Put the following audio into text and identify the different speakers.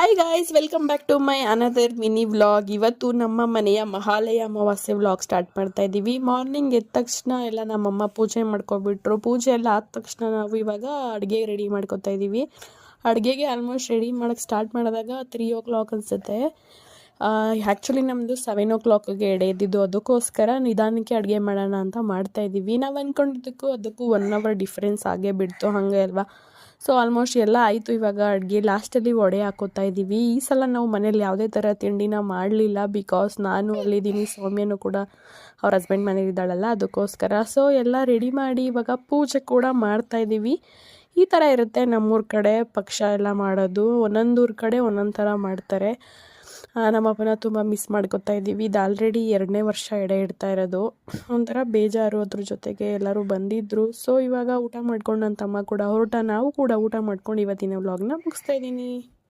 Speaker 1: Hi guys, welcome back to my another mini vlog. ಇವತ್ತು ನಮ್ಮ ಮನೆಯ ಮಹಾಲಯ ಅಮಾವಾಸ್ಯೆ ವ್ಲಾಗ್ ಸ್ಟಾರ್ಟ್ ಮಾಡ್ತಾ ಇದ್ದೀವಿ. ಮಾರ್ನಿಂಗ್ ಎದ್ದ ತಕ್ಷಣ ಎಲ್ಲ ನಮ್ಮಮ್ಮ ಪೂಜೆ ಮಾಡ್ಕೊಬಿಟ್ರು. ಪೂಜೆ ಎಲ್ಲ ಆದ ತಕ್ಷಣ ನಾವು ಇವಾಗ ಅಡುಗೆ ರೆಡಿ ಮಾಡ್ಕೊತಾ ಇದ್ದೀವಿ. ಅಡುಗೆಗೆ ಆಲ್ಮೋಸ್ಟ್ ರೆಡಿ ಮಾಡೋಕ್ಕೆ ಸ್ಟಾರ್ಟ್ ಮಾಡಿದಾಗ 3 o'clock ಅನಿಸುತ್ತೆ. ಆ್ಯಕ್ಚುಲಿ ನಮ್ಮದು 7 o'clockಗೆ ಎಡೆ ಎದ್ದಿದ್ದು. ಅದಕ್ಕೋಸ್ಕರ ನಿಧಾನಕ್ಕೆ ಅಡುಗೆ ಮಾಡೋಣ ಅಂತ ಮಾಡ್ತಾ ಇದ್ದೀವಿ. ನಾವು ಅಂದ್ಕೊಂಡಿದ್ದಕ್ಕೂ ಅದಕ್ಕೂ 1 hour ಡಿಫ್ರೆನ್ಸ್ ಆಗೇ ಬಿಡ್ತು, ಹಾಗೆ ಅಲ್ವಾ. ಸೊ ಆಲ್ಮೋಸ್ಟ್ ಎಲ್ಲ ಆಯಿತು. ಇವಾಗ ಅಡುಗೆ ಲಾಸ್ಟಲ್ಲಿ ವಡೆ ಹಾಕೋತಾ ಇದ್ದೀವಿ. ಈ ಸಲ ನಾವು ಮನೇಲಿ ಯಾವುದೇ ಥರ ತಿಂಡಿನ ಮಾಡಲಿಲ್ಲ, ಬಿಕಾಸ್ ನಾನು ಅಲ್ಲಿದ್ದೀನಿ, ಸೌಮ್ಯನೂ ಕೂಡ ಅವ್ರ ಹಸ್ಬೆಂಡ್ ಮನೇಲಿದ್ದಾಳಲ್ಲ, ಅದಕ್ಕೋಸ್ಕರ. ಸೊ ಎಲ್ಲ ರೆಡಿ ಮಾಡಿ ಇವಾಗ ಪೂಜೆ ಕೂಡ ಮಾಡ್ತಾಯಿದ್ದೀವಿ. ಈ ಥರ ಇರುತ್ತೆ ನಮ್ಮೂರ ಕಡೆ ಪಕ್ಷ ಎಲ್ಲ ಮಾಡೋದು. ಒಂದೊಂದೂರ ಕಡೆ ಒಂದೊಂದು ಥರ ಮಾಡ್ತಾರೆ. ನಮ್ಮಪ್ಪನ ತುಂಬ ಮಿಸ್ ಮಾಡ್ಕೊತಾ ಇದ್ದೀವಿ. ಇದು ಆಲ್ರೆಡಿ 2ನೇ ವರ್ಷ ಎಡೆ ಇಡ್ತಾ ಇರೋದು. ಒಂಥರ ಬೇಜಾರು. ಅದ್ರ ಜೊತೆಗೆ ಎಲ್ಲರೂ ಬಂದಿದ್ದರು. ಸೊ ಇವಾಗ ಊಟ ಮಾಡ್ಕೊಂಡು ನನ್ನ ತಮ್ಮ ಕೂಡ ಹೊರಟ. ನಾವು ಕೂಡ ಊಟ ಮಾಡ್ಕೊಂಡು ಇವತ್ತಿನ ವ್ಲಾಗ್ನ ಮುಗಿಸ್ತಾ ಇದ್ದೀನಿ.